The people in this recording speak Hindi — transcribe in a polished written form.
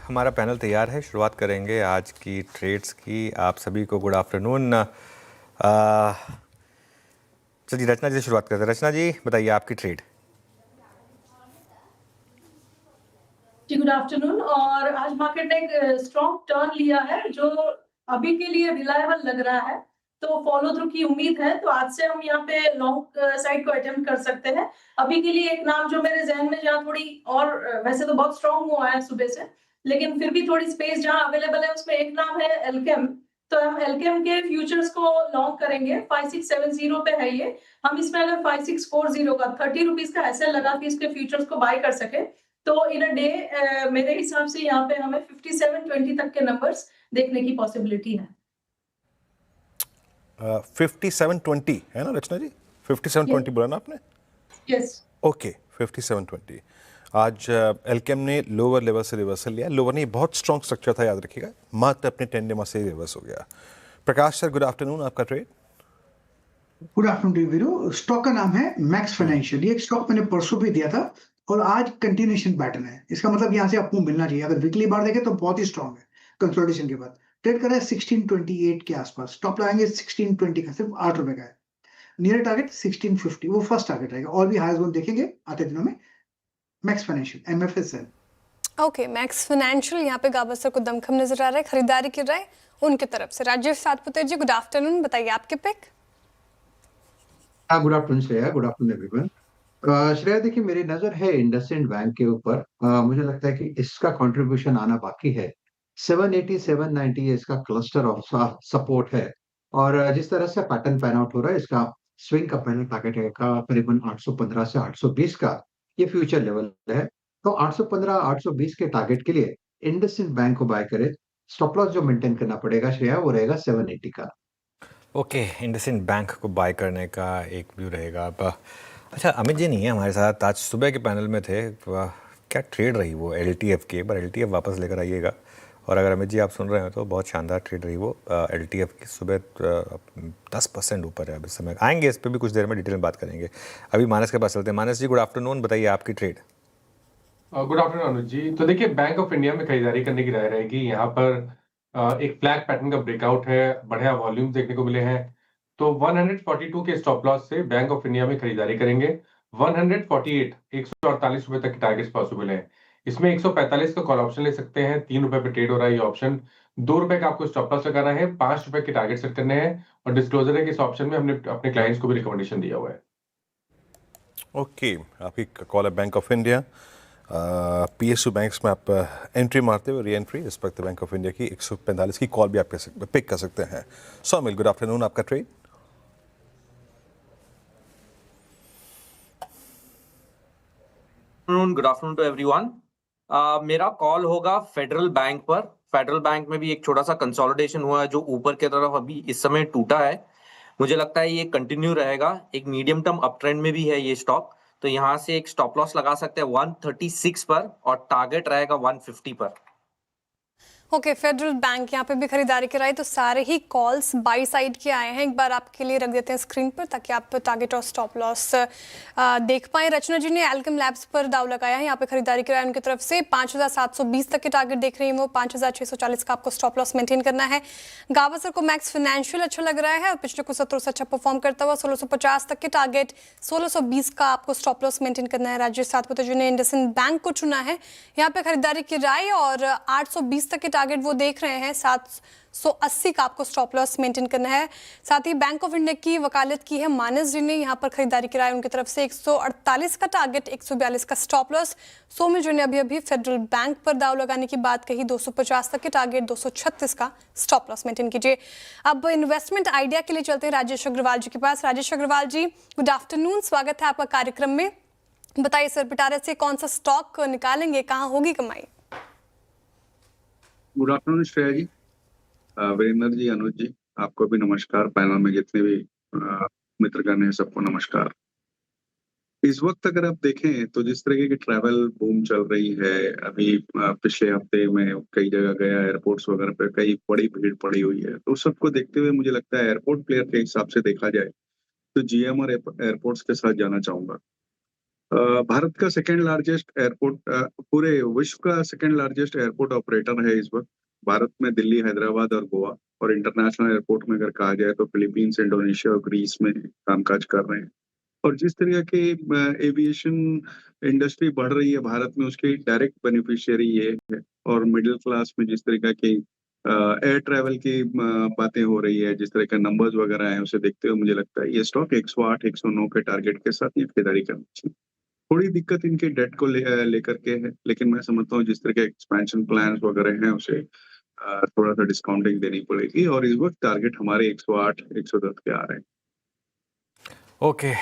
हमारा पैनल तैयार है। शुरुआत करेंगे आज की ट्रेड्स की। आप सभी को गुड आफ्टरनून। चलिए रचना जी से शुरुआत करते हैं। रचना जी बताइए आपकी ट्रेड। जी गुड आफ्टरनून। और आज मार्केट ने एक स्ट्रॉन्ग टर्न लिया है जो अभी के लिए रिलायबल लग रहा है, तो फॉलो थ्रू की उम्मीद है। तो आज से हम यहाँ पे लॉन्ग साइड को अटेम्प्ट कर सकते हैं। अभी के लिए एक नाम जो मेरे जहन में जहाँ थोड़ी और वैसे तो बहुत स्ट्रॉन्ग हुआ है सुबह से, लेकिन फिर भी थोड़ी स्पेस जहाँ अवेलेबल है उसमें एक नाम है एल्केम। तो हम एल्केम के फ्यूचर्स को लॉन्ग करेंगे। 5670 पे है ये। हम इसमें अगर 5640 का 30 रुपीज का ऐसे लगा कि इसके फ्यूचर्स को बाय कर सके, तो इन अ डे मेरे हिसाब से यहाँ पे हमें 5720 तक के नंबर्स देखने की पॉसिबिलिटी है। 5720 है ना रचना जी? 5720 बोला ना आपने? यस। ओके 5720। आज एल्केम ने लोअर लेवल से रिवर्सल लिया। लोअर नहीं, बहुत स्ट्रॉन्ग स्ट्रक्चर था, याद रखिएगा। मात्र अपने 10 डे से रिवर्स हो गया। प्रकाश सर गुड आफ्टरनून, आपका trade. Good afternoon Veeru. Stock का नाम है मैक्स फाइनेंशियल। ये एक स्टॉक मैंने परसों भी दिया था और आज कंटिन्यूएशन पैटर्न है। इसका मतलब यहाँ से आपको मिलना चाहिए। अगर वीकली बार देखें तो बहुत ही स्ट्रॉन्ग है। कंसोलिडेशन के बाद ट्रेड कर रहा है 1628 के आसपास। स्टॉप लगाएंगे 1620 का, सिर्फ 8 रुपए का है। नियर टारगेट 1650, वो फर्स्ट टारगेट रहेगा। और भी हाई जोन देखेंगे आते दिनों में। Max financial MFSL। Okay, max financial यहाँ पे गावस्कर को दमखम नजर आ रहा है। खरीदारी कर रहा है उनकी तरफ से। राजेश सातपुते जी गुड आफ्टरनून, बताइए आपके pick. Good afternoon Shreya, good afternoon everyone. Shreya देखिए, मेरी नजर है इंडसइंड बैंक के ऊपर। मुझे लगता है कि इसका कंट्रीब्यूशन आना बाकी है। 780 790 इसका क्लस्टर ऑफ सपोर्ट है। और जिस तरह से पैटर्न पैन आउट हो रहा है, इसका स्विंग का पहला टारगेट है का करीबन 815 से 820 का ये फ्यूचर लेवल है। तो 815 820 के टारगेट के लिए इंडसइंड बैंक को बाय करे। स्टॉप लॉस जो मेंटेन करना पड़ेगा श्रेया, वो रहेगा 780 का। ओके, इंडसइंड बैंक को बाय करने का एक व्यू रहेगा। अब अच्छा, अमित जी नहीं है हमारे साथ, आज सुबह के पैनल में थे। क्या ट्रेड रही वो LTF की? एक बार LTF वापस लेकर आइएगा। और अगर अमित जी आप सुन रहे हो तो बहुत शानदार ट्रेड रही वो। LTF की सुबह 10% ऊपर है अब इस समय। आएंगे इस पर भी कुछ देर में, डिटेल में बात करेंगे। अभी मानस के पास चलते हैं। मानस जी गुड आफ्टरनून, बताइए आपकी ट्रेड। गुड आफ्टरनून अनुज जी। तो देखिए, बैंक ऑफ इंडिया में खरीदारी करने की राय रहेगी। यहाँ पर एक फ्लैग पैटर्न का ब्रेकआउट है, बढ़िया वॉल्यूम देखने को मिले हैं। तो 142 के स्टॉप लॉस से बैंक ऑफ इंडिया में खरीदारी करेंगे। 148 148 रुपए तक के टारगेट्स पॉसिबल है। इसमें 145 का कॉल ऑप्शन ले सकते हैं। 3 रुपए पे ट्रेड हो रहा है ये ऑप्शन। 2 रुपए का आपको स्टॉप लॉस लगाना है। 5 रुपए के टारगेट सेट करने हैं। और डिस्क्लोजर है कि इस ऑप्शन में हमने अपने क्लाइंट्स को भी रिकमेंडेशन दिया हुआ है। ओके, आपकी कॉल है bank of India. PSU banks में आप एंट्री मारते हुए री एंट्री इस वक्त बैंक ऑफ इंडिया की 145 की कॉल भी आप पिक कर सकते हैं। सौमिल गुड आफ्टरनून, आपका trade. Good afternoon to everyone. मेरा कॉल होगा फेडरल बैंक पर। फेडरल बैंक में भी एक छोटा सा कंसोलिडेशन हुआ है जो ऊपर की तरफ अभी इस समय टूटा है। मुझे लगता है ये कंटिन्यू रहेगा। एक मीडियम टर्म अप ट्रेंड में भी है ये स्टॉक। तो यहाँ से एक स्टॉप लॉस लगा सकते हैं 136 पर और टारगेट रहेगा 150 पर। ओके, फेडरल बैंक यहाँ पे भी खरीदारी कराई। तो सारे ही कॉल्स बाई साइड के आए हैं। एक बार आपके लिए रख देते हैं स्क्रीन पर ताकि आप टारगेट और स्टॉप लॉस देख पाए। रचना जी ने एल्केम लैब्स पर दाव लगाया है, यहाँ पे खरीदारी कराई उनकी तरफ से। 5720 तक के टारगेट देख रही हैं वो। 5640 का आपको स्टॉप लॉस मेंटेन करना है। गावस्कर को मैक्स फाइनेंशियल अच्छा लग रहा है और पिछले कुछ सत्रों से अच्छा परफॉर्म करता हुआ। 1650 तक के टारगेट, 1620 का आपको स्टॉप लॉस मेंटेन करना है। राजेश सातपुते जी ने इंडसइंड बैंक को चुना है, यहाँ पे खरीदारी कराई और 820 तक के टारगेट वो देख रहे हैं। 780 का आपको स्टॉप लॉस मेंटेन करना है। साथ ही बैंक ऑफ इंडिया की वकालत की है मानस जी ने, यहाँ पर खरीदारी कराई उनकी तरफ से। 148 का टारगेट, 142 का स्टॉप लॉस। सोमी जी ने अभी फेडरल बैंक पर दाव लगाने की बात कही। 250 तक के टारगेट, 236 का स्टॉप लॉस मेंटेन कीजिए। अब इन्वेस्टमेंट आइडिया के लिए चलते हैं राजेश अग्रवाल जी के पास। राजेश अग्रवाल जी गुड आफ्टरनून, स्वागत है आपका कार्यक्रम में। बताइए सर, पिटारा से कौन सा स्टॉक निकालेंगे, कहाँ होगी कमाई? गुड आफ्टरनून श्रेया जी, वीरेंद्र जी, अनुज जी, आपको भी नमस्कार। पैनल में जितने भी मित्रगण हैं सबको नमस्कार। इस वक्त अगर आप देखें तो जिस तरीके की ट्रैवल बूम चल रही है, अभी पिछले हफ्ते में कई जगह गया, एयरपोर्ट्स वगैरह पे कई बड़ी भीड़ पड़ी हुई है। तो सबको देखते हुए मुझे लगता है एयरपोर्ट प्लेयर के हिसाब से देखा जाए तो GM और एयरपोर्ट्स के साथ जाना चाहूंगा। भारत का सेकेंड लार्जेस्ट एयरपोर्ट, पूरे विश्व का सेकेंड लार्जेस्ट एयरपोर्ट ऑपरेटर है इस वक्त। भारत में दिल्ली, हैदराबाद और गोवा, और इंटरनेशनल एयरपोर्ट में अगर कहा जाए तो फिलीपींस, इंडोनेशिया और ग्रीस में कामकाज कर रहे हैं। और जिस तरह की एविएशन इंडस्ट्री बढ़ रही है भारत में, उसकी डायरेक्ट बेनिफिशियरी ये है। और मिडिल क्लास में जिस तरीके की एयर ट्रैवल की बातें हो रही है, जिस तरह के नंबर्स वगैरह हैं, उसे देखते हुए मुझे लगता है ये स्टॉक 108, 109 के टारगेट के साथ ये खरीदारी करनी चाहिए। थोड़ी दिक्कत इनके डेट को लेकर के है, लेकिन मैं समझता हूँ जिस तरह के एक्सपेंशन प्लान्स वगैरह हैं उसे थोड़ा सा डिस्काउंटिंग देनी पड़ेगी। और इस वक्त टारगेट हमारे 108, 110 के आ रहे हैं। ओके,